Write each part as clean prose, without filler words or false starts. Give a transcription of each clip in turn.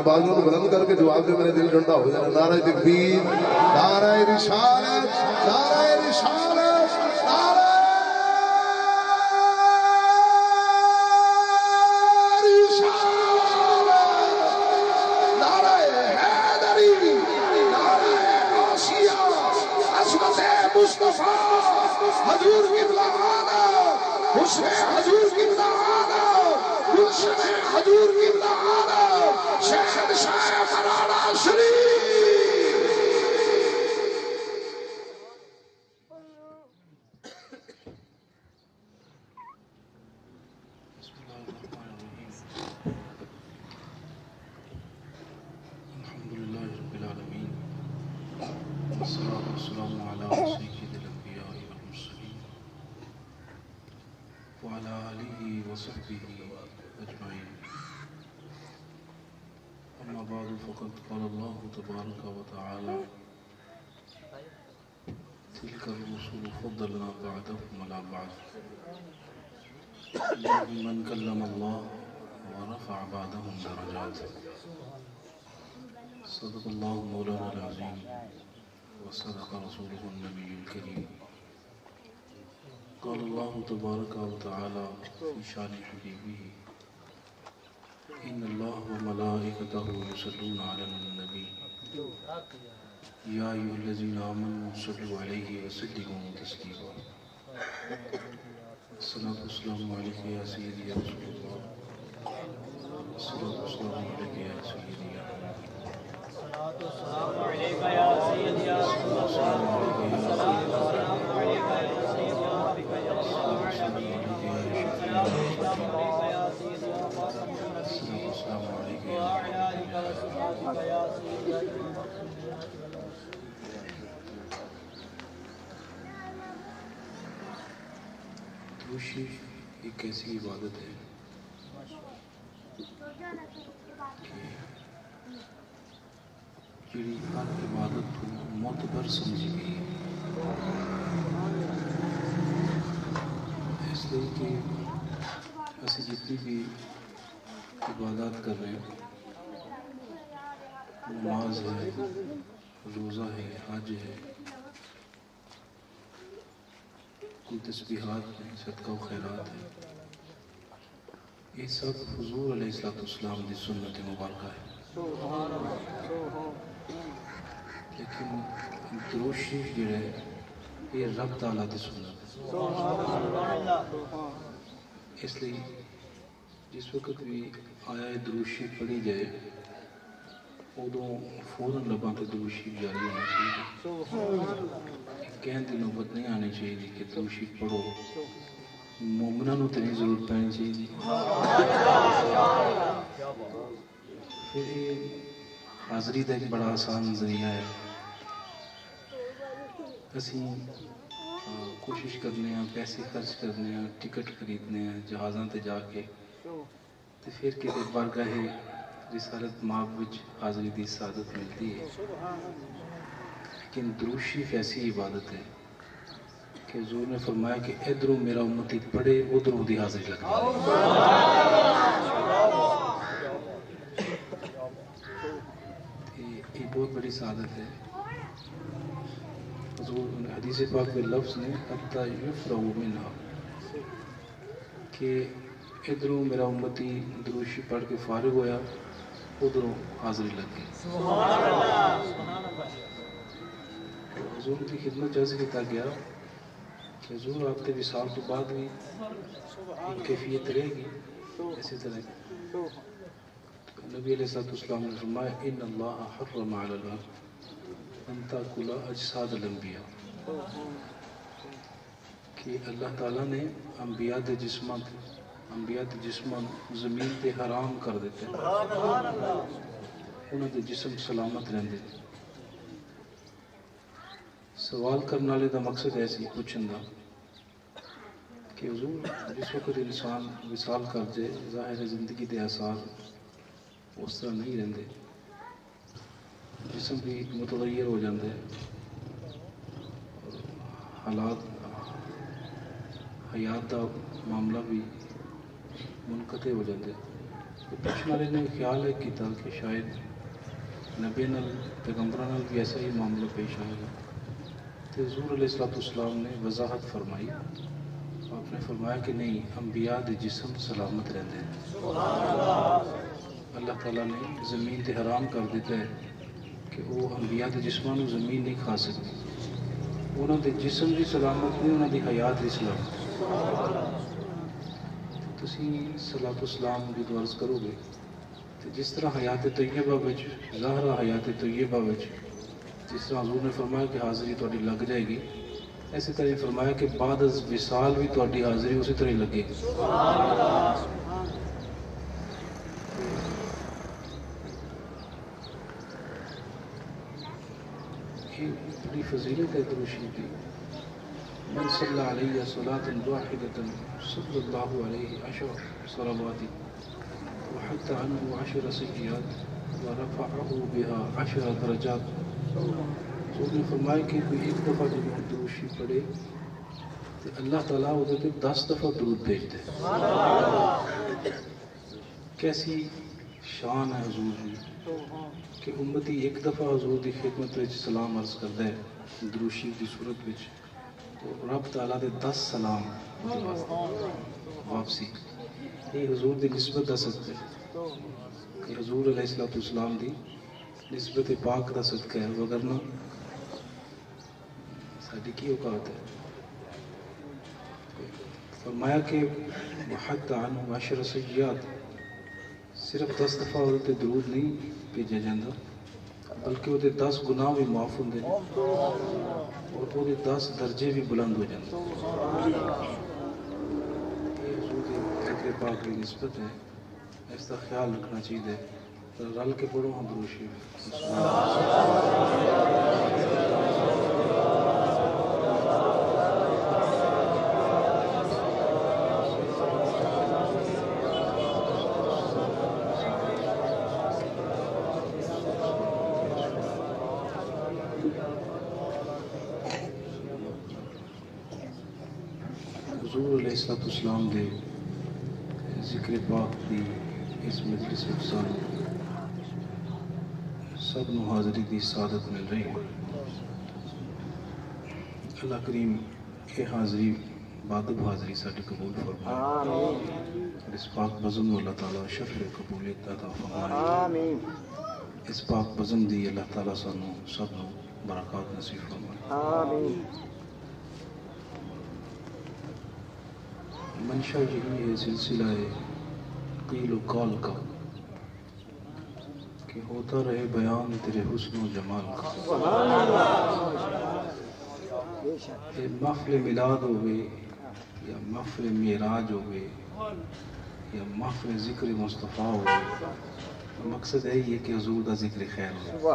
بازوں کو بلند کر کے جواب دے، میرے دل ٹھنڈا ہو جائے۔ نعرہ تکبیر، نعرہ رسالت، نعرہ رسالت، نعرہ مصطفیٰ حضور قبلہ آنا، حسین حضور قبلہ آنا، گلشن حضور قبلہ آنا، شہنشاہ مرانا شریف۔ بسم اللہ الرحمن الرحیم، الحمدللہ رب العالمین، والصلاة والسلام علی سید الانبیاء والمرسلین وعلی آلہ وصحبہ اجمعین، اما بعد فقد قال اللہ تبارک و تعالی تلک الرسل فضلنا بعدهم علی بعض منهم من کلم اللہ ورفع بعدهم درجات۔ صدق اللہ مولانا العظیم وصدق رسوله النبی الکریم۔ قال اللہ تبارک و تعالی فی شان حبیبہ ان اللہ وملائکتہ یصلون علی النبی یا ایھا الذین آمنوا صلوا علیہ وسلموا تسلیما۔ الصلاۃ والسلام علیک یا سیدی یا رسول اللہ، الصلاۃ والسلام علیک یا سیدی یا السلام علیک یا سیدی یا رسول اللہ، السلام علیک یا سیدی یا حبیب یا رسول اللہ، السلام علیک یا سیدی یا خاتم النبیین وعلی آلک وصحبہ یا سیدی یا دروشی ایک ایسی عبادت ہے کہ جڑی ہر عبادت کو معتبر سمجھی گئی ہے، اس لیے کہ اسی جتنی بھی عبادات کر رہے ہیں، نماز ہے، روزہ ہے، حج ہے، کوئی تسبیحات ہیں، صدقہ و خیرات ہے، یہ سب حضور علیہ السلام کی سنت مبارکہ ہے۔ لیکن درود شریف جو ہے یہ رب تعالیٰ کی سنت ہے، اس لیے جس وقت بھی آیا درود شریف پڑھی جائے ادوں فوراً لباں تے درود شریف جاری ہونا چاہیے، کہن دی نوبت نہیں آنی چاہیے کہ درود شریف پڑھو، مومنوں نوں تے نہیں ضرورت پینی چاہیے۔ پھر یہ حاضری کا ایک بڑا آسان ذریعہ ہے، اسی کوشش کرنے ہیں، پیسے خرچ کرنے ہیں، ٹکٹ خریدنے ہیں جہازاں تے جا کے، تو پھر کسی بارگاہ رسالت مآب وچ حاضری دی سعادت ملتی ہے۔ لیکن درود شریف ایسی عبادت ہے کہ حضور نے فرمایا کہ ادھروں میرا امتی پڑھے ادھروں دی حاضری لگ جائے۔ یہ بہت بڑی سعادت ہے۔ حضور حدیث پاک کے لفظ نے حتی یفرغ منہا کہ ادھروں میرا امتی درود شریف پڑھ کے فارغ ہویا ادھروں حاضری لگ گئی۔ حضور کی خدمت جیسے کیا گیا کہ حضور آپ کے وصال کے بعد بھی ایک کیفیت رہے گی اسی طرح۔ نبی علیہ السلام نے فرمایا ان اللہ حرم علی الارض ان تاکل اجساد الانبیاء، کہ اللہ تعالیٰ نے انبیاء دے جسماں زمین تے حرام کر دیتے ہیں، انہوں دے جسم سلامت رہندے۔ سوال کرنے والے دا مقصد ایسی پوچھن دا کہ حضور جس وقت انسان وصال کر جائے ظاہر زندگی دے آثار اس طرح نہیں رہندے، جسم بھی متغیر ہو جاندے، حالات حیات دا معاملہ بھی منقطع ہو جاندے، پوچھنے والے نے خیال ہے کیتا کہ شاید نبی نال پیغمبراں نال بھی ایسا ہی معاملہ پیش آئے گا، تو حضور علیہ السلام نے وضاحت فرمائی. آپ نے فرمایا کہ نہیں، انبیاء دے جسم سلامت رہتے ہیں. اللہ تعالیٰ نے زمین تے حرام کر دیتا ہے کہ وہ انبیاء دے جسموں کو زمین نہیں کھا سکتی. انہوں دے جسم بھی سلامت نہیں، انہوں دی حیات بھی سلامت. تسی صلاۃ والسلام کی عرض کرو گے تو جس طرح حیات طیبہ وچ، ظاہرہ حیات طیبہ وچ جس طرح حضور نے فرمایا کہ حاضری تہاڈی لگ جائے گی، اسی طرح فرمایا کہ بعد از وصال بھی تہاڈی حاضری اسی طرح لگے گی. یہ بڑی فضیلت ہے درود شریف کی. من صلی علیہ صلاۃ واحدۃ صلی اللہ علیہ عشر صلوات وحط عنہ عشر سیئات ورفعہ بها 10 درجات. حضور نے فرمایا کہ کوئی ایک دفعہ جب درود شریف پڑھے تو اللہ تعالیٰ وہ 10 دفعہ درود بھیجتے ہیں. کیسی شان ہے حضور کی کہ امتی ایک دفعہ حضور کی خدمت میں سلام عرض کرتا ہے درود شریف کی صورت میں، تو رب تعالیٰ دے 10 سلام واپسی. یہ حضور دی نسبت دا صدقہ ہے، یہ حضور علیہ السلام دی نسبت پاک دا صدقہ ہے، وگرنہ ساری کی اوقات ہے. فرمایا کہ وحط عنہ 10 سیئات، صرف 10 دفعہ وہ درود نہیں بھیجا جاتا بلکہ وہ 10 گناہ بھی معاف ہوندے ہیں اور وہ 10 درجے بھی بلند ہو جاتے ہیں. یہ حضور کے ذکر پاک کی نسبت ہے، اس کا خیال رکھنا چاہیے. رل کے پڑھو ہم درود شریف. حضور علیہ السلام دے ذکر پاک دی اس مجلس میں سب نو حاضری دی سعادت مل رہی ہے. اللہ کریم یہ حاضری بادب حاضری ساری قبول فرمائے اور اس پاک بزم اللہ تعالیٰ شفر قبولیت عطا فرمائے. اس پاک بزم دی اللہ تعالیٰ سانو سب نو برکات نصیب فرمائے. منشا یہی ہے سلسلہ قیل و قال کا کہ ہوتا رہے بیان تیرے حسن و جمال کا. یہ محفل میلاد ہوئے یا محفل معراج ہوئے یا محفل ذکر مصطفیٰ ہوئے، مقصد ہے یہ کہ حضور دا ذکر خیر ہو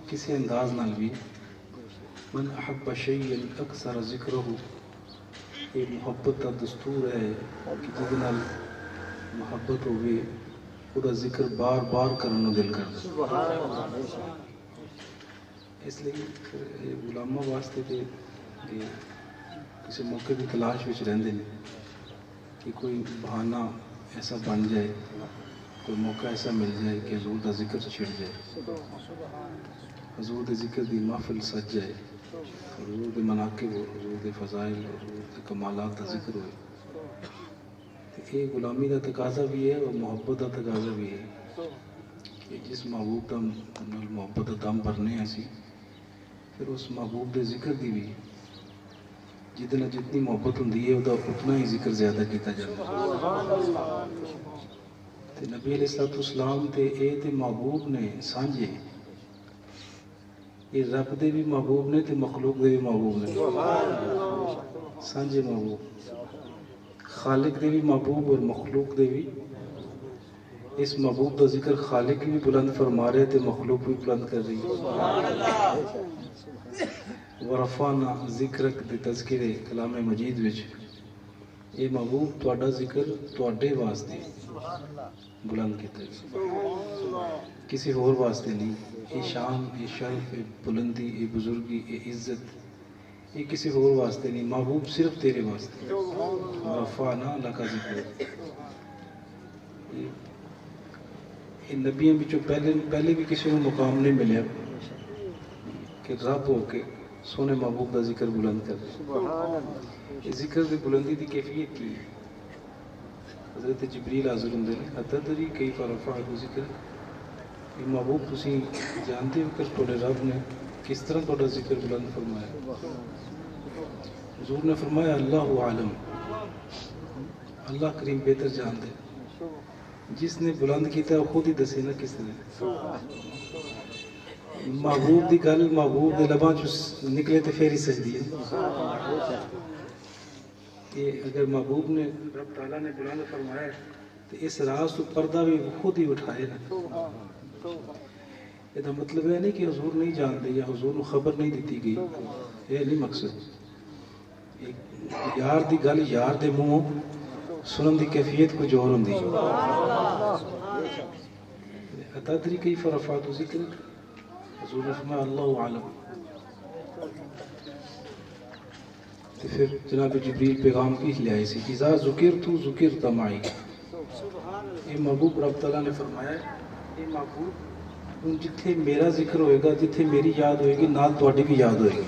کسی انداز نال بھی. من احب شیئا اکثر ذکرہ، یہ محبت کا دستور ہے کہ جس نال محبت ہوئے وہ ذکر بار بار کرنے دل کرتا. اس لیے غلامہ واسطے کہ کسی موقع کی تلاش میں رہتے ہیں کہ کوئی بہانہ ایسا بن جائے، کوئی موقع ایسا مل جائے کہ حضور کا ذکر چھڑ جائے، حضور کے ذکر دی محفل سج جائے، حضور کے مناقب ہو، حضور کے فضائل، حضور کے کمالات کا ذکر ہوئے. یہ غلامی کا تقاضا بھی ہے اور محبت کا تقاضا بھی ہے کہ جس محبوب کا محبت کا دم بھرنے اسی، پھر اس محبوب کے ذکر کی بھی جتنا جتنی محبت ہوتی ہے وہ اتنا ہی ذکر زیادہ کیا جاتا ہے. نبی علیہ السلام تے اے تے محبوب نے سانجے، یہ رب دے بھی محبوب نے تے مخلوق دے بھی محبوب نے، سانجے محبوب. خالق دے بھی محبوب اور مخلوق دے بھی. اس محبوب کا ذکر خالق بھی بلند فرما رہے تے مخلوق بھی بلند کر رہی. ورفعنا ذکرک دے تذکرے کلام مجید وچ یہ محبوب تہاڈا ذکر تہاڈے واسطے بلند کیتا ہے، کسی اور واسطے نہیں. یہ شان، یہ شرف، یہ بلندی، یہ بزرگی، یہ عزت یہ کسی اور واسطے نہیں، محبوب صرف تیرے واسطے. رفعنا لک ذکرک، یہ نبیوں بچوں پہلے بھی کسی کو مقام نہیں ملیا کہ رب ہو کے سونے محبوب کا ذکر بلند کر دے. یہ ذکر کی بلندی کی کیفیت کی ہے. حضرت جبریل حاضر ہوں نے اتدری کیف رفعہ ذکر. یہ محبوب تسی جانتے ہو کہ تھوڑے رب نے کس طرح تھوڑا ذکر بلند فرمایا. حضور نے فرمایا اللہ عالم، اللہ کریم بہتر جان دے. جس نے بلند کیتا ہے وہ خود ہی دسے نا کس نے. محبوب دی گل محبوب دے لباں چ نکلے تو پھر ہی سجدی ہے. کہ اگر محبوب نے رب تعالیٰ نے بلند فرمایا تو اس راز تو پردہ بھی خود ہی اٹھائے نا. یہ مطلب ہے نہیں کہ حضور نہیں جانتے یا حضور کو خبر نہیں دیتی گئی، یہ نہیں مقصد. یار دی گل یار دے منہ سنن دی کیفیت کچھ اور ہوندی. اتدری کیف رفعت ذکر. حضور نے فرمایا اللہ عالم. تو پھر جناب جبریل پیغام کی لے آئی سی اذا ذکرت ذکرت معی. یہ محبوب رب تعالیٰ نے فرمایا یہ محبوب جتھے میرا ذکر ہوئے گا، جتھے میری یاد ہوئے گی، نال تواڈی بھی یاد ہوئے گی.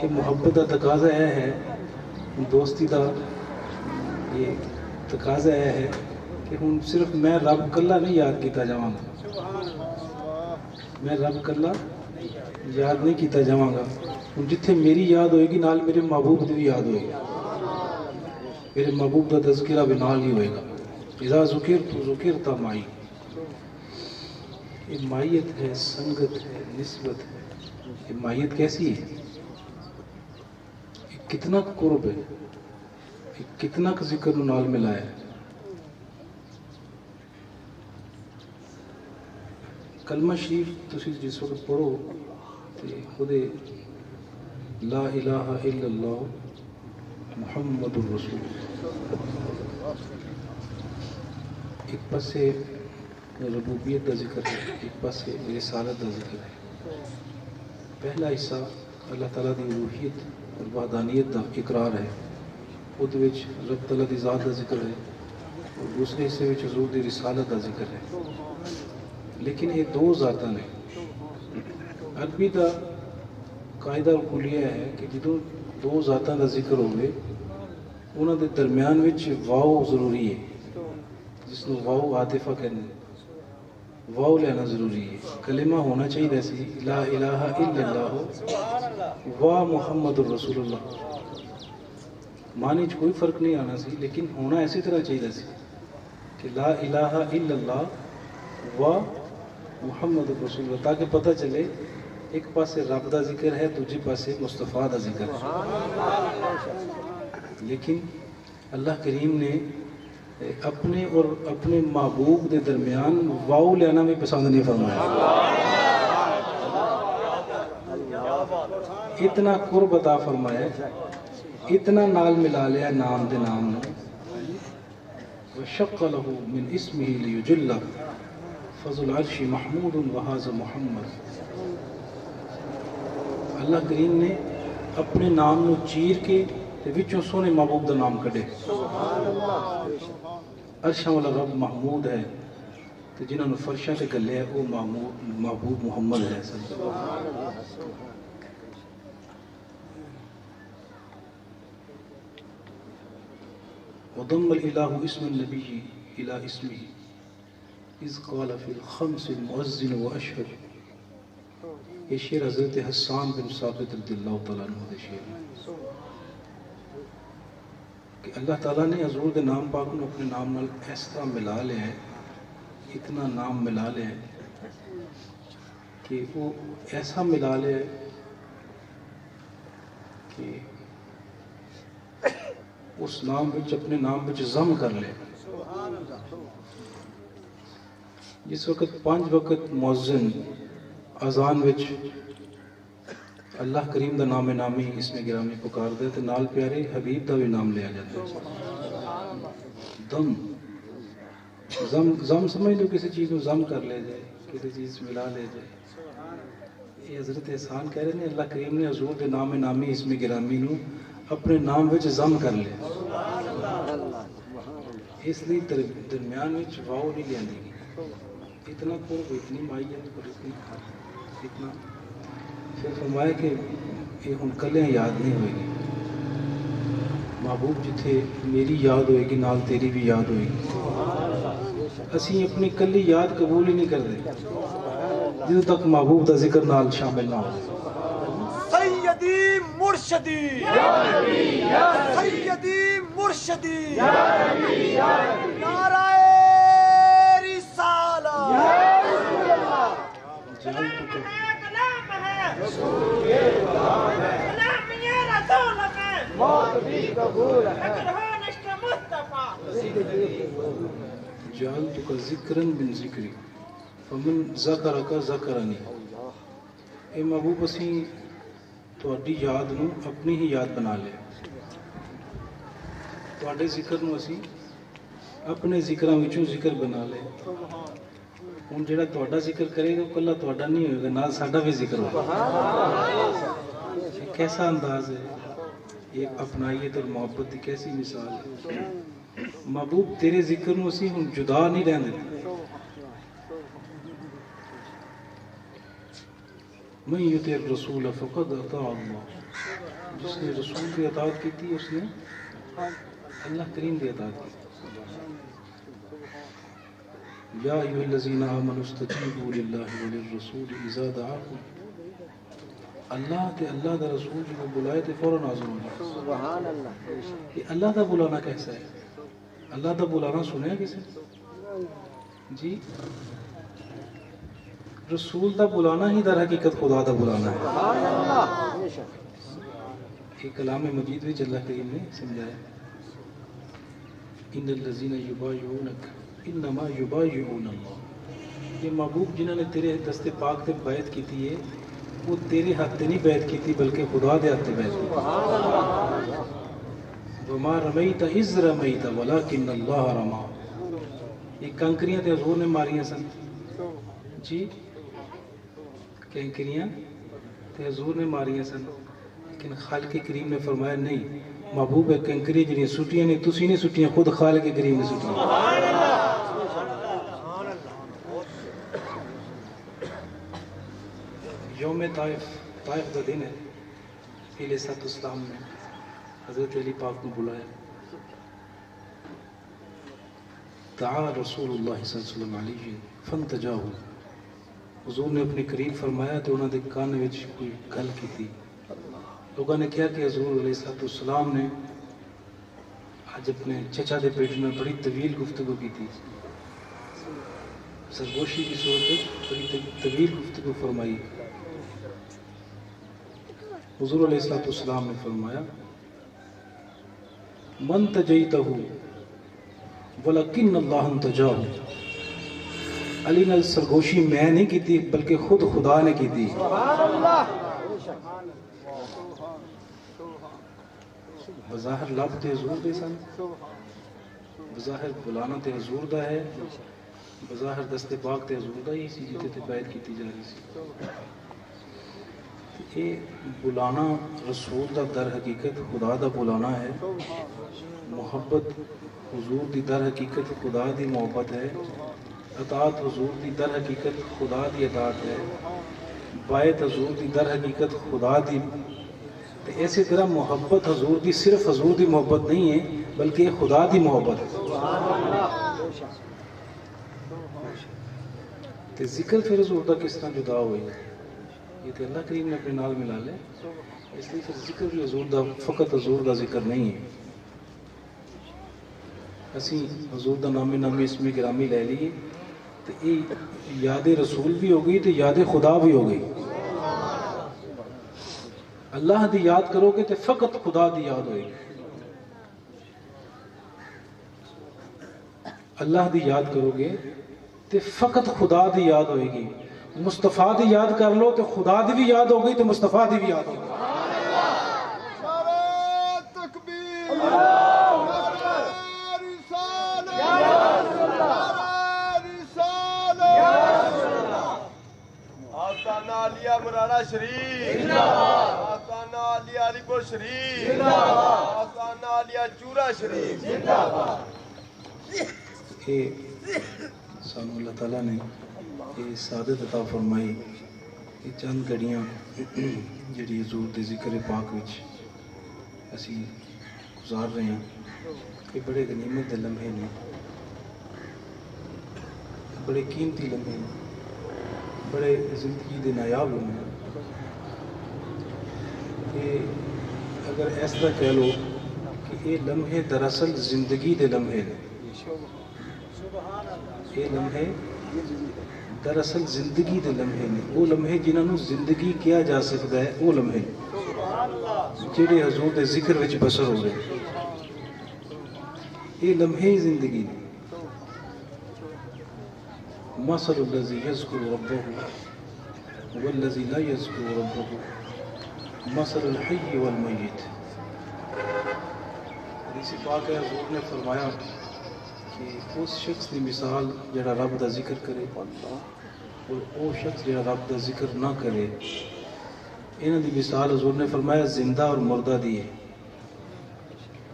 یہ محبت کا تقاضا یہ ہے، دوستی کا یہ تقاضا یہ ہے کہ ہن صرف میں رب کلا نہیں یاد کیتا جاواں گا، میں رب کلا یاد نہیں کیتا جاواں گا. ہن جتھے میری یاد ہوئے گی نال میرے محبوب دی بھی یاد ہوئے گی، میرے محبوب کا تذکرہ بھی نال ہی ہوئے گا. اذا ذکرت ذکرت معی. یہ مائیت ہے، سنگت ہے، نسبت ہے. یہ مائیت کیسی ہے؟ یہ کتنا قرب ہے، یہ کتنا ذکر نال ملا ہے. کلمہ شریف تسی جس وقت پڑھو تو خود لا الہ الا اللہ محمد الرسول. ایک پاسے ربوبیت کا ذکر ہے، ایک پاسے رسالت کا ذکر ہے. پہلا حصہ اللہ تعالیٰ کی الوہیت اور وحدانیت کا اقرار ہے، وہ رب تعالیٰ کی ذات کا ذکر ہے، اور دوسرے حصے میں حضور کی رسالت کا ذکر ہے. لیکن یہ دو ذاتاں نے. عربی کا قاعدہ کلیہ ہے کہ جدوں دو ذاتاں کا ذکر ہوئے انہوں کے درمیان وچ واو ضروری ہے، جس کو واو عاطفہ کہتے ہیں. واو لینا ضروری ہے. کلمہ ہونا چاہیے سی لا الہ الا اللہ و محمد الرسول اللہ. معنی کوئی فرق نہیں آنا سی، لیکن ہونا اسی طرح چاہیے سی کہ لا الہ الا اللہ و محمد الرسول اللہ، تاکہ پتہ چلے ایک پاسے رب کا ذکر ہے، دوسرے پاسے مصطفیٰ کا ذکر ہے. لیکن اللہ کریم نے اپنے اور اپنے محبوب کے درمیان واو لینا بھی پسند نہیں فرمایا. اتنا قرب عطا فرمایا، اتنا نال ملا لیا نام دے نام نے. وشق له من اسمه ليجل فضل العرش محمود وهذا محمد. اللہ کریم نے اپنے نام نو چیر کے وچوں سونے محبوب دا نام کڈے. عرشاں والا رب محمود ہے، تو جنہوں نے فرشاں سے گلے ہے وہ محبوب محمد ہے. وضم الإله اسم النبي إلى اسمه إذ قال في الخمس المؤذن وأشهد. یہ شعر حضرت حسان بن ثابت رضی اللہ تعالیٰ عنہ دے شعر ہے کہ اللہ تعالیٰ نے حضور دے نام پاک کو اپنے نام نال اس طرح ملا لیا ہے، اتنا نام ملا لیا ہے کہ وہ ایسا ملا لیا ہے کہ اس نام وچ اپنے نام وچ ضم کر لے. جس وقت 5 وقت مؤذن اذان وچ اللہ کریم دا نام نامی اس میں گرامی پکار دے تو نال پیارے حبیب دا بھی نام لیا جاتا ہے. دم ضم سمجھ لو کسی چیز کو ضم کر لے جائے، کسی چیز ملا لے جائے. یہ حضرت احسان کہہ رہے ہیں اللہ کریم نے حضور دے نام نامی اس میں گرامی نو اپنے نام وچ ضم کر لے. اس لیے درمیان میں واؤ نہیں لیندی گی. اتنا قرب، اتنی مائیت اور اتنا پھر فرمایا کہ یہ ہن کلیاں یاد نہیں ہوئے گی. محبوب جتھے میری یاد ہوئے گی نال تیری بھی یاد ہوئے گی. اسی اپنی کلی یاد قبول ہی نہیں کرتے جدوں تک محبوب دا ذکر نال شامل نہ ہو. سیدی مرشدی سیدی مرشدی نعرہ رسالہ جعلتک ذکرا من ذکری فمن ذکرک ذکرنی. اے محبوب اسی تہاڈی یاد نو اپنی ہی یاد بنا لیا. تہاڈے ذکر نو اسی اپنے ذکراں وچوں ذکر بنا لے. ہن جڑا تہاڈا ذکر کرے گا کلا تہاڈا نہیں ہوئے گا، نال ساڈا بھی ذکر ہوگا. کیسا انداز ہے یہ اپنائیت اور محبت کی کیسی مثال ہے. محبوب تیرے ذکر نو اسی ہن جدا نہیں رہندے. من یطع الرسول فقد اطاع اللہ. جس نے رسول کی اطاعت کی تھی اس نے اللہ کریم کی اطاعت کی. یا ایھا الذین آمنوا استجیبوا للہ وللرسول اذا دعاکم. اللہ تے اللہ دا رسول جو بلائے تے فوراً حاضر ہو جائے. سبحان اللہ. یہ اللہ دا بلانا کیسا ہے؟ اللہ دا بلانا سنیا کسی جی؟ رسول دا بلانا ہی در حقیقت خدا دا بلانا ہے. سبحان اللہ. یہ کلام مجید وچ اللہ کریم نے سمجھایا ان الذین یبایعونک انما یبایعون اللہ. یہ محبوب جنہوں نے تیرے دست پاک تے بیعت کیتی ہے وہ تیرے ہاتھ تے نہیں بیعت کیتی بلکہ خدا دے ہاتھ تے بیعت کیتی. وما رمیت اذ رمیت ولکن اللہ رما. یہ کنکریاں تے حضور نے ماریاں سن جی، کنکریاں تے حضور نے ماریاں سن، لیکن خالق کریم نے فرمایا نہیں، محبوب کنکری جڑی سٹیاں نے تسی نہیں سٹیاں، خود خالق کریم نے سٹیاں. یوم طائف کا دن ہے. علیہ السلام نے حضرت علی پاک کو بلایا. دعا رسول اللہ صلی اللہ علیہ وسلم علیہ فانتجاہ. حضور نے اپنے قریب فرمایا تو انہوں نے کان وچ کوئی گل کی تھی. لوگوں نے کہا کہ حضور علیہ السلام نے آج اپنے چچا دے پیٹ میں بڑی طویل گفتگو کی تھی، سرگوشی کی صورت میں بڑی طویل گفتگو فرمائی. حضور علیہ السلام نے فرمایا من تجیتہ ولکن اللہ انتجاہ. علی نے سرگوشی میں نہیں کی تھی بلکہ خود خدا نے کی تھی. بظاہر لب تے حضور دے سن، بظاہر بلانا تے حضور دا ہے، بظاہر دست پاک تے حضور دا ہی سی جتے تے بیعت کیتی جا رہی سی. یہ بلانا رسول دا در حقیقت خدا دا بلانا ہے. محبت حضور دی در حقیقت خدا دی محبت ہے. اطاعت حضور دی در حقیقت خدا دی اطاعت ہے. بیعت حضور دی در حقیقت خدا دی. اسی طرح محبت حضور دی صرف حضور دی محبت نہیں ہے بلکہ خدا دی محبت ہے. تے ذکر پھر حضور دا کس طرح جدا ہوئی؟ یہ تو اللہ کریم نے اپنے نال ملا لے. اس لیے پھر ذکر بھی حضور دا فقط حضور دا ذکر نہیں ہے. اسی حضور دا نام نامی اسم گرامی لے لیے تو یہ یاد رسول بھی ہو گئی تو یاد خدا بھی ہو گئی. اللہ دی یاد کرو گے تو فقط خدا دی یاد ہوئے گی. اللہ دی یاد کرو گے تو فقط خدا دی یاد ہوئے گی. مصطفیٰ دی یاد کر لو تو خدا دی بھی یاد ہو گئی تو مصطفیٰ دی بھی یاد ہو گئی. مرانا شریف آستانہ علی علی پور شریف آستانہ علی چورا شریف. کہ سانو اللہ تعالیٰ نے یہ سعادت عطا فرمائی کہ چند گھڑیاں جڑی حضور دے ذکر پاک وچ اسی گزار رہے ہیں، یہ بڑے غنیمت دے لمحے نے، بڑے قیمتی لمحے نے، بڑے زندگی دے نایاب لمحے ہیں۔ کہ اگر اس طرح کہہ لو کہ یہ لمحے دراصل زندگی دے لمحے نے، یہ لمحے دراصل زندگی دے لمحے نے، وہ لمحے جنہوں زندگی کیا جا سکتا ہے، وہ لمحے جڑے حضور دے ذکر وچ بسر ہو رہے ہیں، یہ لمحے ہی زندگی نے۔ مثل الذی یذکر ربہ والذی لا یذکر ربہ مثل الحی والمیت۔ حدیث پاک ہے، حضور نے فرمایا کہ اس شخص کی مثال جڑا رب دا ذکر کرے اور وہ شخص جڑا رب دا ذکر نہ کرے، انہاں دی مثال حضور نے فرمایا زندہ اور مردہ دی ہے۔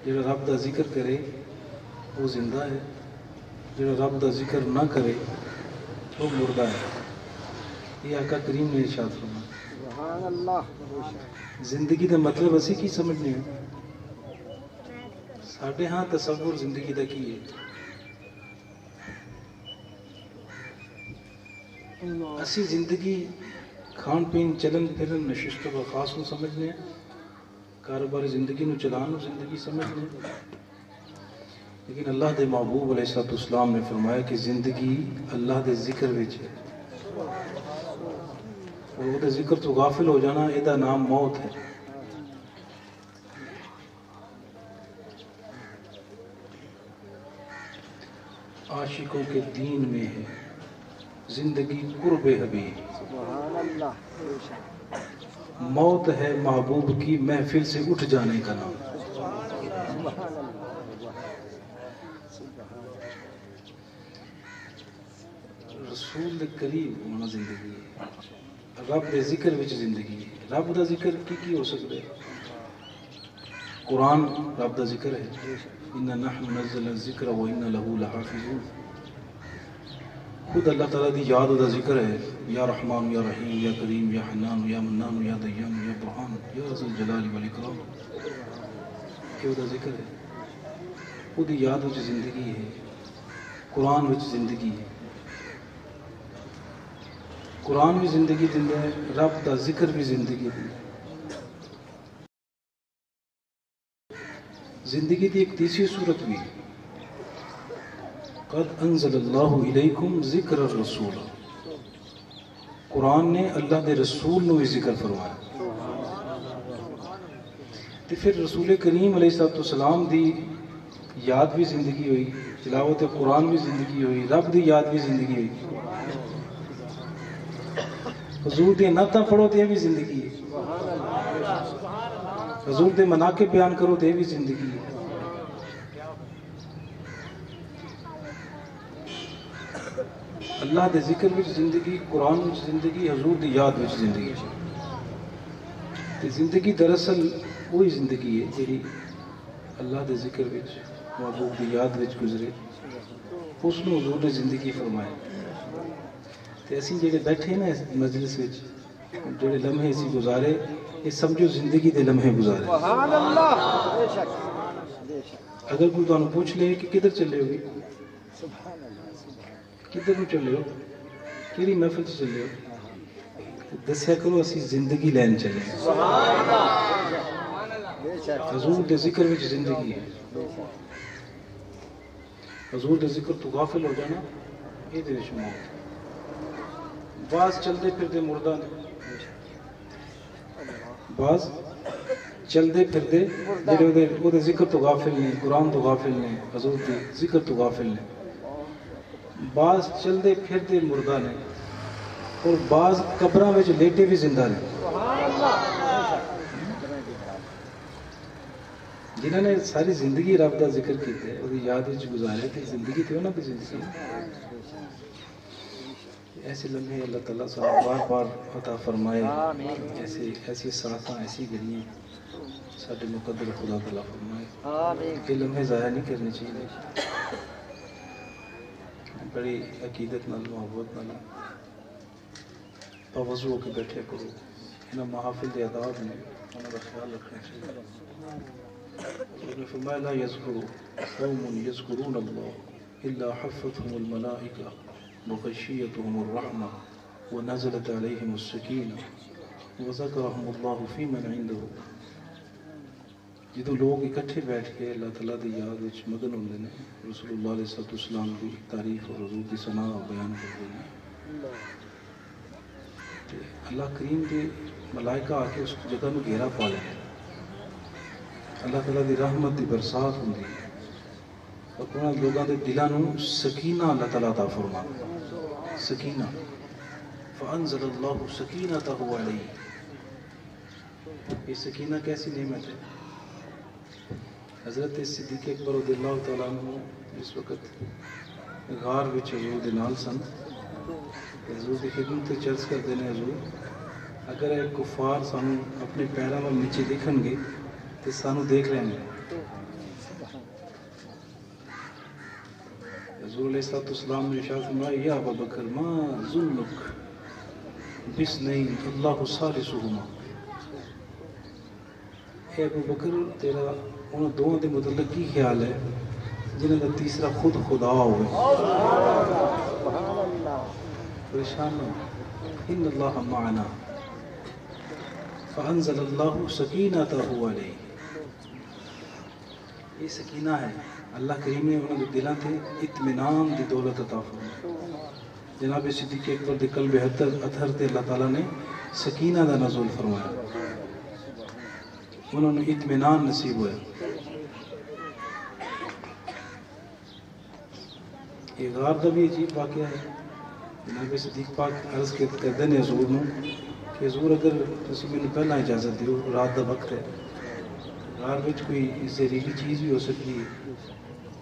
جڑا رب دا ذکر کرے وہ زندہ ہے، جڑا رب دا ذکر نہ کرے وہ مردہ ہے۔ یہ آقا کریم نے ارشاد فرمایا۔ سبحان اللہ۔ زندگی دا مطلب اسی کی سمجھنے ہیں؟ ساڈے ہاں تصور زندگی دا کی ہے؟ اسی زندگی کھان پین چلن پھرن نشست و خاص نو سمجھنے ہیں، کاروبار زندگی نو چلان نو زندگی سمجھنے ہیں۔ لیکن اللہ دے محبوب علیہ السلام نے فرمایا کہ زندگی اللہ دے ذکر وچ ہے، اور وہ دے ذکر تو غافل ہو جانا یہ دا نام موت ہے۔ عاشقوں کے دین میں ہے زندگی قرب حبیب، سبحان اللہ۔ موت ہے محبوب کی محفل سے اٹھ جانے کا نام۔ رسول دے قریب ہونا زندگی ہے، رب دے ذکر وچ زندگی ہے۔ رب دا ذکر کی ہو سکتا ہے؟ قرآن رب دا ذکر ہے، اِنَّا نَحْنُ نَزَّلْنَا الذِّكْرَ وَإِنَّا لَهُ لَحَافِظُونَ۔ خود اللہ تعالیٰ دی یاد دا ذکر ہے، یا رحمان یا رحیم یا کریم یا حنان یا منان یا دیان یا برہان یا ذو الجلال والاکرام، کہ وہ دا ذکر ہے، وہ دی یاد وچ زندگی ہے، قرآن وچ زندگی ہے۔ قرآن بھی زندگی دیندا ہے، رب دا ذکر بھی زندگی دیندا ہے۔ زندگی دی ایک تیسری صورت بھی ہے، قد انزل اللہ الیکم ذکر الرسول۔ قرآن نے اللہ دے رسول نو بھی ذکر فرمایا، تو پھر رسول کریم علیہ السلام دی یاد بھی زندگی ہوئی، تلاوت قرآن بھی زندگی ہوئی، رب دی یاد بھی زندگی ہوئی، حضور دے نعتاں پڑھو تے بھی زندگی ہے، حضور دے مناقب بیان کرو تے بھی زندگی ہے۔ اللہ دے ذکر وچ زندگی، قرآن وچ زندگی، حضور دی یاد وچ زندگی۔ تے زندگی دراصل وہی زندگی ہے جیڑی اللہ دے ذکر وچ، محبوب دی یاد وچ گزرے، اس نو حضور نے زندگی فرمایا۔ تے اسی جڑے بیٹھے نا اس مجلس وچ، جڑے لمحے اسی گزارے، یہ سمجھو زندگی دے لمحے گزارے۔ سبحان اللہ۔ بے شک بے شک۔ اگر کوئی تانوں پوچھ لے کہ کدھر چلے ہو، کدھر نو چلے ہو، کیڑی محفل چ چلے ہو، دسیا کرو اسی زندگی لین چلے ہیں۔ بے شک حضور دے ذکر وچ زندگی ہے۔ حضور دے ذکر تو غافل ہو جانا یہ دے وچ موت۔ بعض چلدے پھردے مردہ نے، بعض چلدے پھردے جڑے او دے ذکر تو غافل نے، قرآن تو غافل نے، حضور دے ذکر تو غافل نے۔ بعض چلدے پھردے مردہ نے، اور بعض قبراں وچ لیٹے بھی زندہ نے۔ جنہوں نے ساری زندگی رب دا ذکر کیتا ہے، وہ یاد وچ گزارے، تے زندگی تے انہاں دی زندگی ہے۔ ایسے لمحے اللہ تعالیٰ سے بار بار عطا فرمائے، ایسی ساعتاں، ایسی گھڑیاں ساڈے مقدر خدا تعالیٰ فرمائے۔ آمین۔ یہ لمحے ضائع نہیں کرنے چاہیے۔ بڑی عقیدت نال محبت نال باوضو ہو کے بیٹھے کرو. انہاں محافل دے آداب نے انہاں کا خیال رکھنا چاہیے. انہوں نے فرمایا لا یذکر قوم یذکرون اللہ الا حفتهم الملائکہ وغشیتهم الرحمہ ونزلت علیہم السکینہ وذکرهم اللہ فی من عنده. جدوں لوگ اکٹھے بیٹھ کے اللہ تعالیٰ دی یاد وچ مگن ہوندے نے رسول اللہ علیہ السلام دی تعریف اور حضور دی ثنا بیان کرتے ہیں تے اللہ کریم دے ملائکہ آ کے اس جگہ میں گھیرا پا لے. اللہ تعالیٰ دی رحمت دی برسات ہوندی ہے اور انہاں لوگاں دے دلاں نوں سکینہ اللہ تعالیٰ عطا فرماتا. سکینہ فانزل اللہ سکینتہ علیہ. یہ سکینہ کیسی نعمت ہے. حضرت صدیق اکبر رضی اللہ تعالیٰ عنہ اس وقت غار وچ حضور دے نال سن. حضور دی خدمت تے چرچ کرتے ہیں حضور اگر ایک کفار سانو اپنے پیراں وال نیچے دیکھن گے تو سانو دیکھ لیں گے. حضور علیہ السلام نے ارشاد فرمایا یا ابا بکر ما ظنک بسنین اللہ ثالثہما. اے ابو بکر تیرا انہوں دونوں دے متعلق کی خیال ہے جنہوں کا تیسرا خود خدا ہوئے. پریشان ہو ان اللہ معنا فانزل اللہ سکینتہ علیہ. یہ سکینہ ہے اللہ کریم نے انہوں کے دلوں تے اطمینان دی دولت عطا فرمائی. جناب صدیق اکبر دے قلب اطہر تے اللہ تعالیٰ نے سکینہ دا نزول فرمایا. انہوں نے اطمینان نصیب ہوا. یہ غار کا بھی عجیب واقعہ ہے. جناب صدیق پاک عرض کرتے ہیں حضور نوں کہ حضور اگر تسی مینوں پہلا اجازت دیو رات دا وقت ہے غار وچ کوئی زہریلی چیز بھی ہو سکتی ہے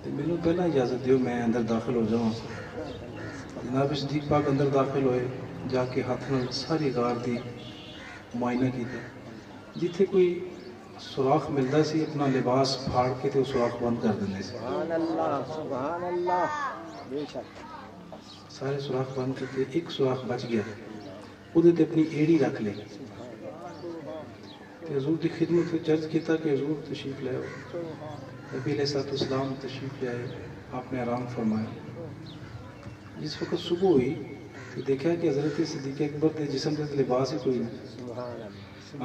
تو مینوں پہلا اجازت دیو میں اندر داخل ہو جاؤں. جناب صدیق پاک اندر داخل ہوئے جا کے ہاتھ نال ساری غار دی معائنہ کیتا. جتھے کوئی سوراخ ملتا سی اپنا لباس پھاڑ کے تو سوراخ بند کر دیں. سبحان اللہ سبحان اللہ. بے شک سارے سوراخ بند کرتے ایک سوراخ بچ گیا وہ اپنی ایڑی رکھ لی. حضور کی خدمت سے چرچ کیتا کہ حضور تشریف لے آؤ. نبی علیہ السلام تشریف لے آئے. آپ نے آرام فرمایا. جس وقت صبح ہوئی تو دیکھا کہ حضرت صدیق اکبر کے جسم کے لباس ہی کوئی نہیں.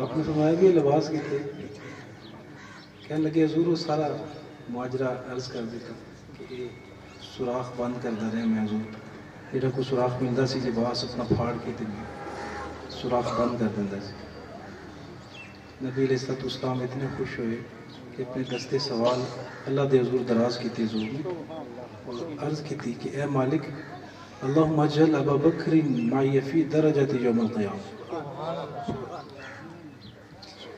آپ نے فرمایا بھی یہ لباس کیتے. کہنے لگے حضور وہ سارا معاجرہ عرض کر دیتا کہ یہ سوراخ بند کرتا رہے میں حضور جہاں کوئی سوراخ ملتا سی لباس اپنا پھاڑ کے سوراخ بند کر دیتا سی. نبی علیہ السلام اتنے خوش ہوئے کہ اپنے دستے سوال اللہ دے حضور دراز کی حضور نے اور عرض کی تھی کہ اے مالک اللہم اجعل ابا بکر معی فی درجت یوم القیامہ.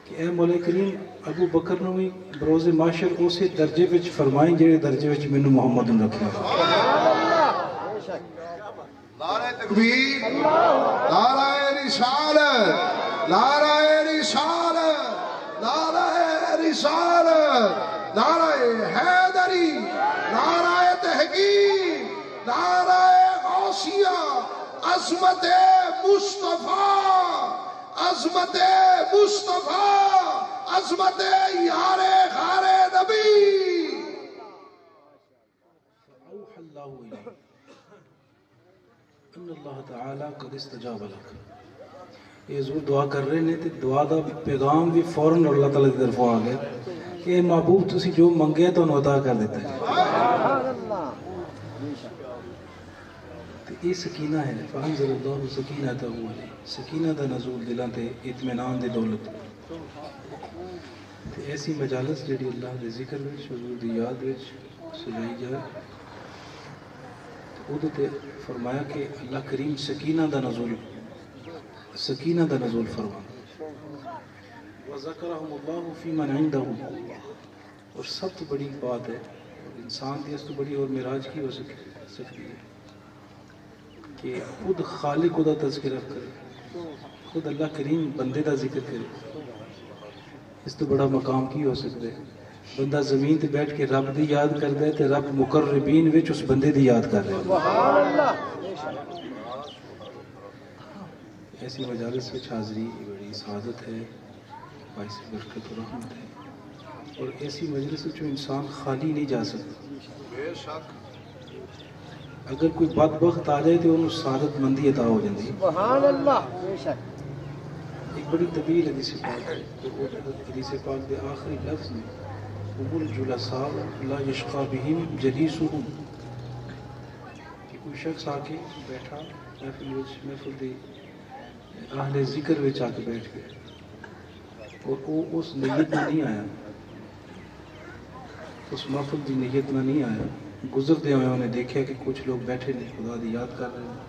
کہ اے مولا کریم ابو بکر نو بھی بروز معاشر اسی درجے وچ فرمائیں جہے درجے وچ مینوں محمد نے رکھیا. نعرہ تکبیر نعرہ رسالت نعرہ رسالت نعرہ رسالت نعرہ حیدری نعرہ تحقیق نعرہ غوثیہ عظمت مصطفیٰ عظمت مصطفیٰ عظمت یار غار نبی. فأوحى الله إليه ان اللہ تعالیٰ قد استجاب لک. یہ حضور دعا کر رہے ہیں تو دعا دا پیغام بھی فوراً اللہ تعالیٰ کی طرفوں آ گیا کہ اے محبوب تسی جو منگے تو انہوں عطا کر دیتا ہے. سبحان اللہ. تو یہ سکینہ ہے. فانزل اللہ سکینتہ علیہ. سکینہ دا نزول دلاں تے اطمینان دی دولت. تو ایسی مجالس جڑی اللہ دے ذکر وچ حضور دی یاد وچ سجائی جائے تو تے فرمایا کہ اللہ کریم سکینہ دا نزول فرما. وذکرہم اللہ فی من عندہ. اور سب تو بڑی بات ہے انسان کی اس تو بڑی اور معراج کی ہو سکتی ہے کہ خود خالق دا تذکرہ کرے خود اللہ کریم بندے دا ذکر کرے. اس تو بڑا مقام کی ہو سکتا ہے. بندہ زمین تے بیٹھ کے رب دی یاد کردا ہے تے رب مقربین وچ اس بندے دی یاد کر رہا ہے. سبحان اللہ. بے شک. ایسی مجالس وچ حاضری بڑی سعادت ہے، باعث برکت و رحمت ہے، اور ایسی مجلس وچ انسان خالی نہیں جا سکتا. بے شک اگر کوئی بدبخت آ جائے تو انہوں سعادت مندی عطا ہو جاتی ہے. سبحان اللہ. بے شک. ایک بڑی طویل حدیث پاک ہے، تو وہ حدیث پاک کے آخری لفظ میں هم الجلساء لا یشقی بہم جلیسہم، کہ کوئی شخص آ کے بیٹھا محفل دی اہل ذکر وچ آ کے بیٹھ گیا اور وہ اس نیت میں نہیں آیا، اس محفل دی نیت میں نہیں آیا، گزرتے ہوئے انہوں نے دیکھا کہ کچھ لوگ بیٹھے نے خدا دی یاد کر رہے ہیں،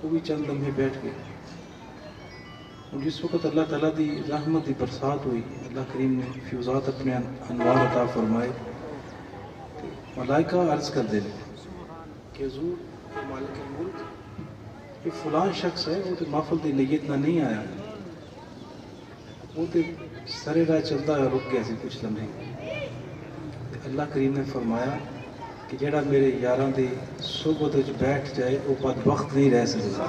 وہ بھی چند لمحے بیٹھ گئے. اور جس وقت اللہ تعالیٰ دی رحمت دی برسات ہوئی، اللہ کریم نے فیوزات اپنے انوار عطا فرمائے، ملائکہ عرض کر دے کہ حضور مالک الملک یہ فلاں شخص ہے، وہ تو محفل دی نیت نہ نہیں آیا، وہ تو سرے راہ چلتا ہے رک گیا سی کچھ لمحے. اللہ کریم نے فرمایا کہ جڑا میرے یاراں دی صحبت وچ بیٹھ جائے وہ بدبخت نہیں رہ سکتا.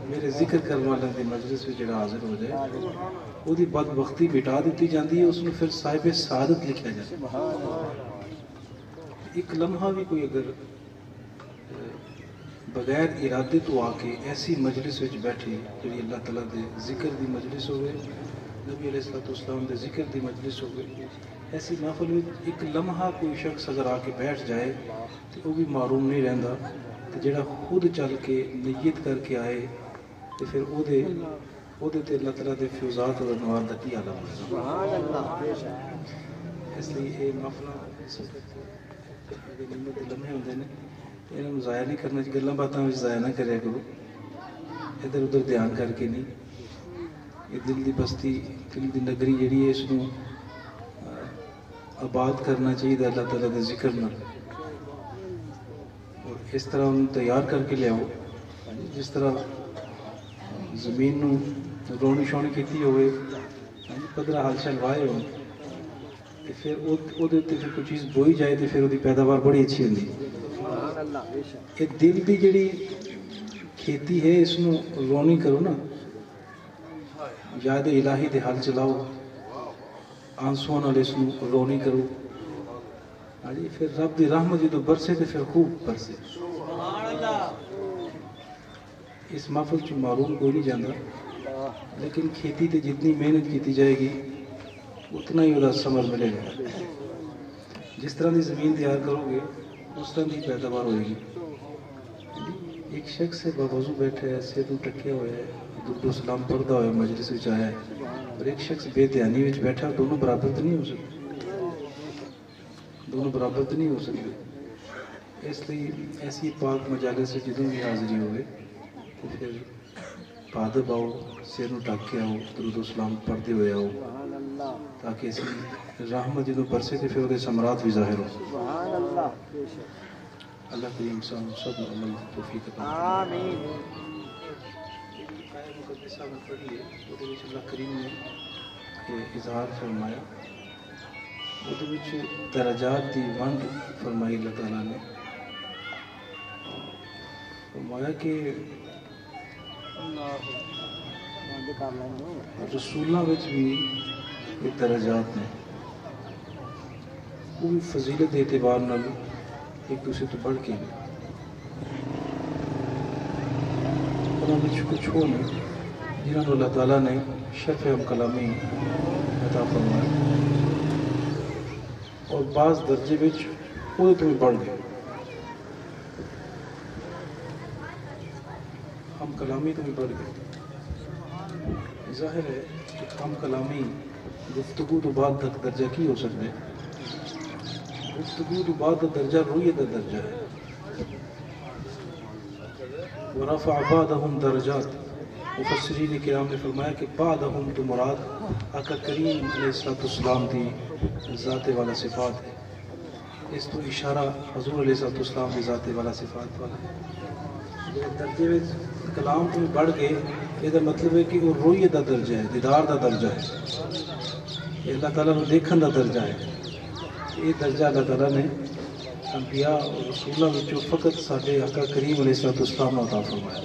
میرے ذکر کرنے والوں کی مجلس میں جڑا حاضر ہو جائے وہ دی بدبختی مٹا دیتی جاتی ہے، اس میں پھر صاحب سعادت لکھا جاتا ہے. ایک لمحہ بھی کوئی اگر بغیر ارادے تو آ کے ایسی مجلس وچ بیٹھے جڑی اللہ تعالیٰ دے ذکر دی مجلس ہوئے، نبی علیہ السلام دے ذکر دی مجلس ہوئے، ایسی محفل میں ایک لمحہ کوئی شخص اگر آ کے بیٹھ جائے تو وہ بھی معروم نہیں رہندا، تو جڑا خود چل کے نیت کر کے آئے تو پھر او دے تے اللہ تعالیٰ دے فیوزات اور انوار دا کی عالم ہے. سبحان اللہ. بے شک. اس لیے یہ محفلاں اس وقت اگر نعمت دے لمحے ہوندے نے انہاں نوں ضائع نہیں کرنا چاہیے، گلاں باتاں وچ ضائع نہ کریا کرو، ادھر ادھر دھیان کر کے نہیں. یہ دل دی بستی، دل دی نگری جڑی ہے اس نوں آباد کرنا چاہیے اللہ تعالیٰ دے ذکر نال، اور اس طرح انہوں تیار کر کے لیاؤ جس طرح زمین نوں رونی شونی کیتی ہوئے، پدرا ہل شل وائے ہو، پھر وہ پھر کوئی چیز بوئی جائے تو پھر وہ پیداوار بڑی اچھی ہوتی. سبحان اللہ. بے شک. یہ دل کی جڑی کھیتی ہے اس نوں رونی کرو نا، یاد الہی دے حل چلاؤ، آنسواں نال اس نوں رونی کرو. ہاں جی، پھر رب دی رحمت جدوں برسے تو پھر خوب برسے. اس محفل چ معروم کوئی نہیں جانا، لیکن کھیتی تے جتنی محنت کی جائے گی اتنا ہی وہ ثمر ملے گا. جس طرح کی زمین تیار کرو گے اس طرح کی پیداوار ہوئے گی. ایک شخص ہے باوضو بیٹھا ہے، سر تو ٹکیا ہوا ہے، درود و سلام پڑھتا ہوا مجلس میں آیا ہے، اور ایک شخص بے دھیانی میں بیٹھا، دونوں برابر تو نہیں ہو سکتے، دونوں برابر تو نہیں ہو سکتے. اس لیے ایسی پاک مجالس سے جدوں بھی حاضری ہوئے تو پھر پادب آؤ، سر نوں ٹک کے آؤ، درود و سلام پڑھتے ہوئے آؤ، سبحان اللہ. تاکہ اسی رحمت جدوں برسے تو پھر وہ ثمرات بھی ظاہر ہو. سبحان اللہ. بے شک. اللہ کریم سب عمل کی توفیق عطا آمین. فرمائے. مقدسہ میں پڑھیے وہ اللہ کریم نے اظہار فرمایا، وہ درجات دی ونڈ فرمائی اللہ تعالیٰ نے. فرمایا کہ رسولوں وچ بھی ایک درجات نے، وہ بھی فضیلت کے اعتبار نال ایک دوسرے تو بڑھ کے ہیں. انہوں نے کچھ ہو نے جنہوں نے اللہ تعالیٰ نے شرف ہم کلامی عطا فرمایا، اور بعض درجے وچ وہ تو بھی بڑھ گئے. ہم کلامی تو بھی بڑھ گئے. ظاہر ہے کہ ہم کلامی گفتگو تو بعد تک درجہ کی ہو سکتے، گفتگو تو بعد درجہ رویت کا درجہ ہے. ورفع بعضهم درجات، مفسرین کرام نے فرمایا کہ بعضهم تو مراد آقا کریم علیہ السلام کی ذات والا صفات ہے. اس تو اشارہ حضور علیہ السلام کی ذات والا صفات والا ہے. درجے میں کلام تو بڑھ گئے، یہ مطلب ہے کہ وہ رویت کا درجہ ہے، دیدار کا درجہ ہے. یہ اللہ تعالیٰ نے دیکھن کا درجہ ہے. یہ درجہ اللہ تعالیٰ نے انبیاء اور رسولوں میں فقط سارے آقا کریم علیہ السلام عطا فرمایا.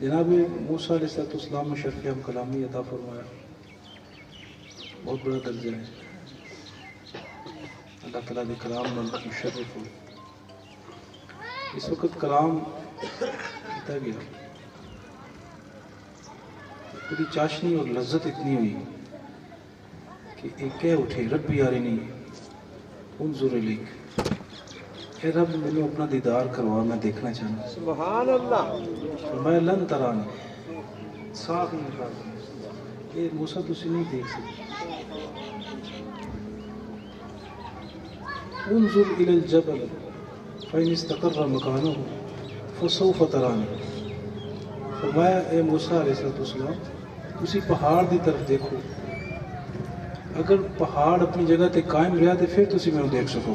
جناب موسیٰ علیہ السلام میں شرف ہم کلامی عطا فرمایا. بہت بڑا درجہ ہے. اللہ تعالیٰ نے کلام میں مشرف ہو. اس وقت کلام کیتا گیا پوری چاشنی اور لذت اتنی ہوئی کہ ایک کہہ اٹھے ربی ارنی انظر الیک، اے رب مجھے اپنا دیدار کروا، میں دیکھنا چاہتا ہوں. سبحان اللہ. فرمایا لن ترانی، صاف نکال یہ موسیٰ تسی نہیں دیکھ سکتے. انظر الی الجبل فإن استقر مکانہ فسوف ترانی. فرمایا اے موسیٰ علیہ السلام تسی پہاڑ دی طرف دیکھو، اگر پہاڑ اپنی جگہ تے قائم رہا تو پھر تسی میں دیکھ سکو.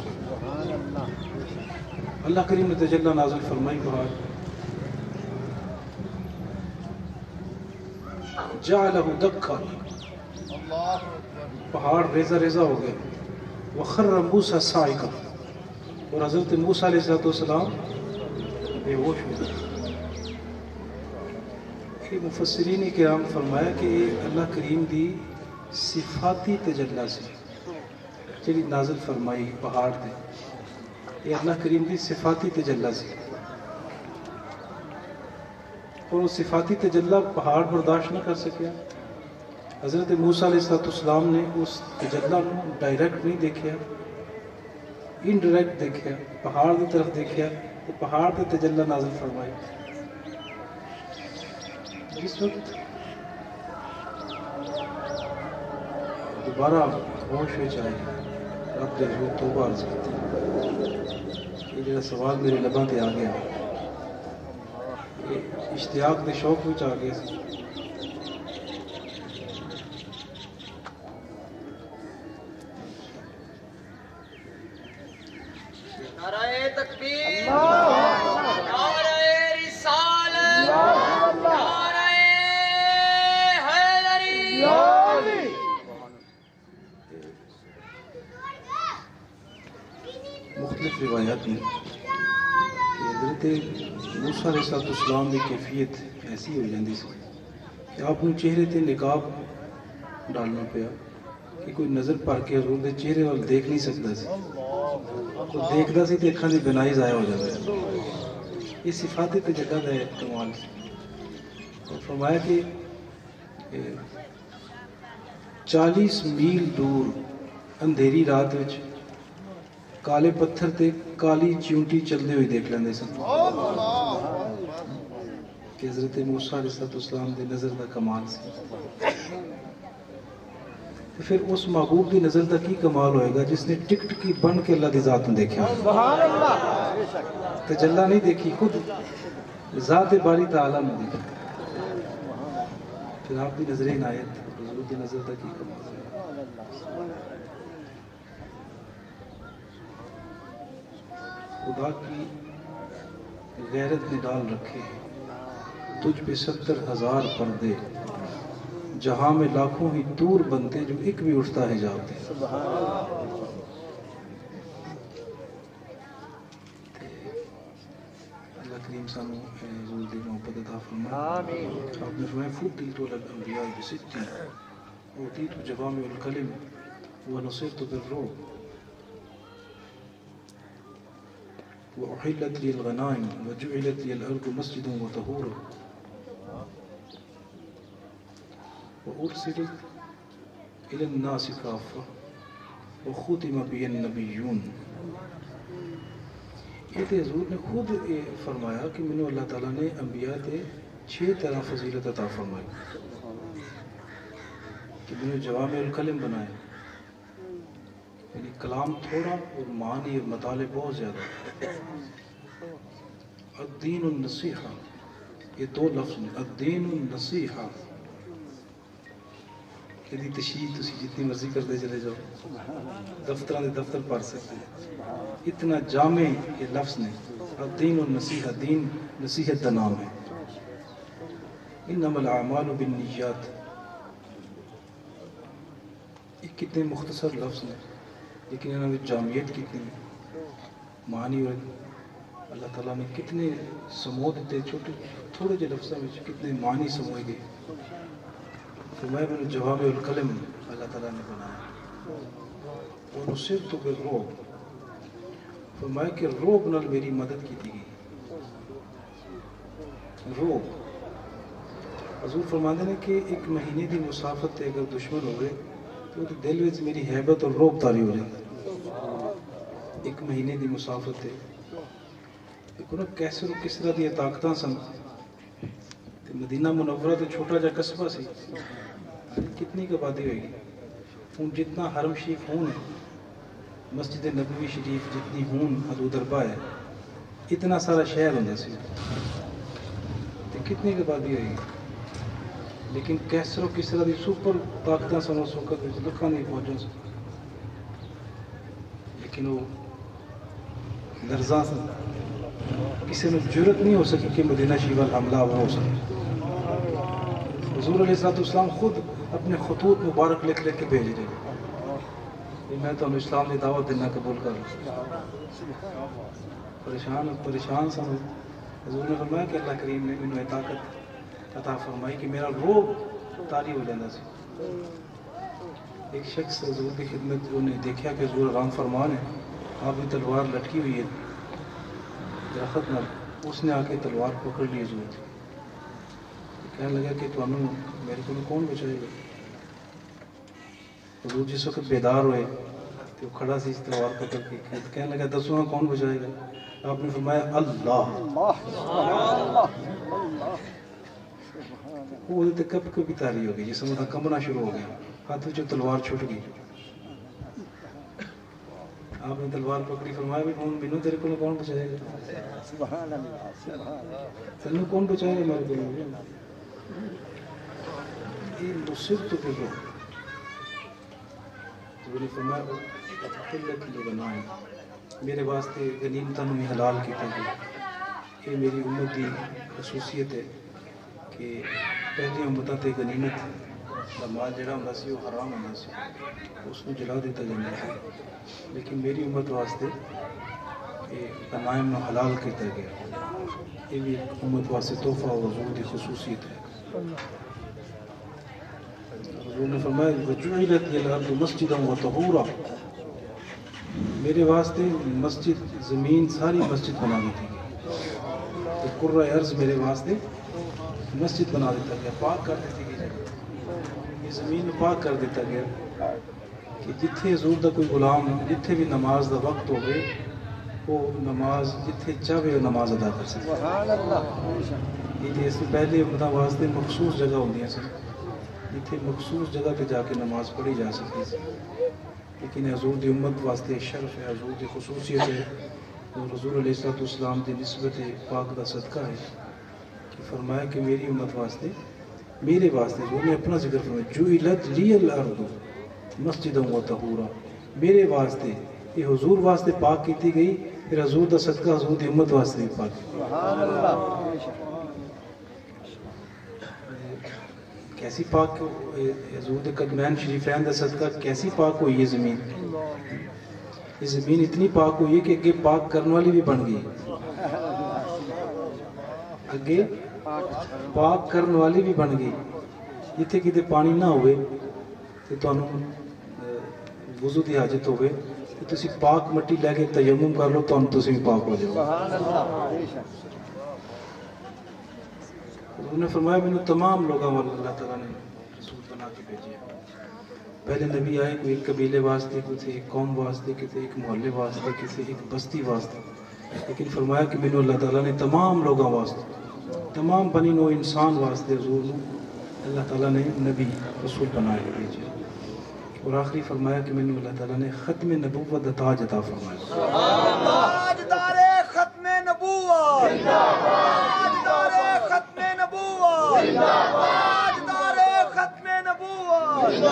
اللہ کریم نے تجلی نازل فرمائی پہاڑ جعلہ دکا، پہاڑ ریزہ ریزہ ہو گیا. وخر موسیٰ صاعقا، اور حضرت موسیٰ علیہ السلام بے ہوش ہو گئے. یہ مفسرین کرام فرمایا کہ یہ اللہ کریم دی صفاتی تجلی سے جڑی نازل فرمائی پہاڑ تے، یہ اللہ کریم دی صفاتی تجلی سے. اور وہ صفاتی تجلی پہاڑ برداشت نہ کر سکیا. حضرت موسیٰ علیہ السلام نے اس تجلی کو ڈائریکٹ نہیں دیکھا، انڈائریکٹ دیکھا، پہاڑ کی طرف دیکھا تو پہاڑ پہ تجلی نازل فرمائی. جس وقت دوبارہ ہوش میں آئے رب دے حضور توبہ عرض کرتے، یہ جڑا سوال میرے لباں تے آ گیا، یہ اشتیاق دے شوق میں آ گیا سی. نعرہ تکبیر، نعرہ رسالت، نعرہ حیدری. مختلف روایات میں کہ حضرت موسیٰ علیہ السلام کی کیفیت ایسی ہو جاتی سی کہ آپ کو چہرے تے نقاب ڈالنا پیا کہ کوئی نظر پڑ کے حضور دے چہرے وال دیکھ نہیں سکتا سی. کوئی دیکھتا سی تو اکھاں دی بینائی ضائع ہو جاتی. یہ صفات تجلی کا کمال سی. اور فرمایا کہ 40 میل دور اندھیری رات وچ کالے پتھر تے کالی چیونٹی چلدے ہوئے دیکھ لیندے سن کہ حضرت موسیٰ علیہ السلام دی نظر دا کمال سی. پھر اس محبوب دی نظر دا کی کمال ہوئے گا جس نے ٹکٹ کی بن کے اللہ دی ذات دیکھا. سبحان اللہ. تجلی نہیں دیکھی، خود ذات باری تعالیٰ نے دیکھا. پھر آپ کی نظر عنایت حضور دی نظر دا کی کمال ہے. خدا کی غیرت نے ڈال رکھے تجھ پہ 70,000 پردے، جہاں میں لاکھوں ہی دور بنتے جو ایک بھی اٹھتا ہے جاتے. اللہ کریم سانو حضور دی محبت عطا فرمائے. آمین. آپ نے فرمایا فضلت علی الانبیاء بست اوتیت جوامع الکلم ونصرت بالرعب وأحلت لي الغنائم وجعلت لي الأرض مسجدا وطهورا وأرسلت إلى الناس كافة وختم بي النبيون. یہ تو حضور نے خود فرمایا کہ میں نے اللہ تعالیٰ نے انبیاء تے 6 طرح فضیلت عطا فرمائی کہ میں نے جوامع الکلم بنایا، یعنی کلام تھوڑا اور معنی اور مطالب بہت زیادہ. الدین النصیحہ، یہ 2 لفظ ہیں. الدین النصیحہ، یہ تشریح تسی جتنی مرضی کرتے چلے جاؤ، دفتر پڑھ سکتے ہیں. اتنا جامع یہ لفظ نے. الدین النصیحہ، دین نصیحت کا نام ہے. انما الاعمال بالنیات، یہ کتنے مختصر لفظ ہیں لیکن انہوں نے جامعیت کتنی معنی اور اللہ تعالیٰ نے کتنے سمو دیتے چھوٹے تھوڑے جو لفظوں میں کتنے معنی سموئے گئے. فرمایا میں نے جواب الکلم اللہ تعالیٰ نے بنایا. اور صرف تو بالروب فرمایا کہ روب نال میری مدد کی تھی گئی. روب حضور فرماتے ہیں کہ ایک مہینے دی مسافت تے اگر دشمن ہو گئے تو دل وچ میری ہیبت اور روب تاری ہو جائے. ایک مہینے دی مسافت تے ایک کیسر و کسرا دی طاقتاں سن. مدینہ منورہ تو چھوٹا جا قصبہ سی, کتنی آبادی ہوئے گی. ہوں جتنا حرم شریف ہون ہے, مسجد نبوی شریف جتنی ہون حدود اربع ہے, اتنا سارا شہر ہوندے سی. کتنی آبادی ہوئے گی. لیکن کیسر و کسرا دی سپر طاقتاں سن اس وقت لکھاں دی فوجاں سن, لیکن وہ لرزاں سن. کسی میں جرت نہیں ہو سکی کہ مدینہ شریف حملہ ہو سکے. حضور علیہ السلام خود اپنے خطوط مبارک لکھ لکھ کے بھیج رہے میں تو اسلام کی دعوت دینا قبول کر لوں. پریشان سن. حضور نے فرمایا کہ اللہ کریم نے مجھے طاقت عطا فرمائی کہ میرا روب طاری ہو جاتا سی. ایک شخص حضور کی خدمت انہیں دیکھا کہ حضور آرام فرمان ہے, آپ کی تلوار لٹکی ہوئی ہے درخت نال. اس نے آ کے تلوار پکڑ لی حضور. کہنے لگا کہ تمہیں میرے کو کون بچائے گا. حضور جس وقت بیدار ہوئے تو وہ کھڑا سی تلوار پکڑ کے کہنے لگا دسو کون بچائے گا. آپ نے فرمایا اللہ. وہ کب کبھی تاری ہو گئی, جس میں کمبنا شروع ہو گیا, ہاتھ میں تلوار چھوٹ گئی. آپ نے تلوار پکڑی, فرمایا بھی مینو تیرے کو کون بچائے گا. تینوں کون بچائے گا میرے کو. یہ مصیبت پہ ہو. میرے واسطے غنیمتاں میں حلال کیتا گیا. یہ میری امت کی خصوصیت ہے کہ پہلی امتاں تے غنیمت دا مال جڑا ہوندا سی وہ حرام ہوندا سی, اس کو جلا دیتا جاتا سی. لیکن میری امت واسطے غنائم میں حلال کیتا گیا. یہ بھی امت واسطے تحفہ اور حضور کی خصوصیت ہے. حضور نے فرمایا وجعلت لي الارض مسجدا وطهورا. میرے واسطے مسجد زمین ساری مسجد بنا دی تھی. قرہ ارض میرے واسطے مسجد بنا دیتا گیا, پاک کر دیتی گئی. یہ زمین میں پاک کر دیتا گیا کہ جتھے حضور دا کوئی غلام جتھے بھی نماز دا وقت ہو گئے وہ نماز جتھے چاہے وہ نماز ادا کر سکے. یہ اس سے پہلے امتاں واسطے مخصوص جگہ ہوندیاں سن, جتھے مخصوص جگہ پہ جا کے نماز پڑھی جا سکتی سی. لیکن حضور دی امت واسطے شرف ہے, حضور دی خصوصیت ہے, اور حضور علیہ السلام دی نسبت پاک دا صدقہ ہے کہ فرمایا کہ میری امت واسطے میرے واسطے حضور نے اپنا ذکر فرمایا جعلت لی الارض مسجدا وطہورا. میرے واسطے یہ حضور واسطے پاک کیتی گئی, پھر حضور دا صدقہ حضور دی امت واسطے بھی پاک. سبحان اللہ. کیسی پاک حضور دے قدمین شریفین دا صدقہ کیسی پاک ہوئی یہ زمین. یہ زمین اتنی پاک ہوئی ہے کہ اگے پاک کرنے والی بھی بن گئی. اگے پاک کرنے والی بھی بن گئی. جتھے کتے پانی نہ ہوئے تو تمہیں وضو دی حاجت ہوئے تو تسی پاک مٹی لے کے تیمم کر لو, تسی بھی پاک ہو جاؤ. انہوں نے فرمایا میں نے تمام لوگوں والا اللہ تعالیٰ نے رسول بنا کے بھیجے. پہلے نبی آئے کوئی ایک قبیلے واسطے, کسی ایک قوم واسطے, کسی ایک محلے واسطے, کسی ایک بستی واسطے. لیکن فرمایا کہ میں نے اللہ تعالیٰ نے تمام لوگوں واسطے, تمام بنی نو انسان واسطے حضور اللہ تعالیٰ نے نبی رسول بنا کے بھیجے. اور آخری فرمایا کہ میں نے اللہ تعالیٰ نے ختم نبوت دا تاج عطا فرمایا. تاجدار ختم نبوت, تاجدار ختم نبوت, تاجدار ختم نبوت.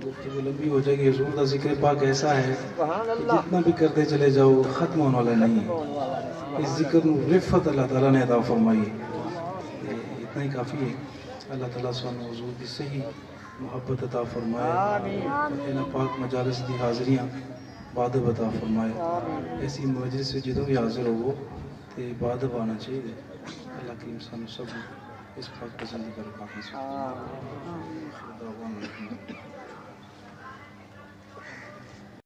گفتگو لمبی ہو جائے گی. حضور کا ذکر پاک ایسا ہے کہ جتنا بھی کرتے چلے جاؤ ختم ہونے والا نہیں ہے. اس ذکر میں رفت اللہ تعالیٰ نے عطا فرمائی. اتنا ہی کافی ہے. اللہ تعالیٰ سبحانہ حضور کی صحیح محبت عطا فرمائے، انہاں پاک مجالس دی حاضریاں بعد عطا فرمائے. ایسی مجلس سے جدوں بھی حاضر ہوو تے بعد آنا چاہیے. اللہ کریم سانو سب اس پاک پسند کر پاک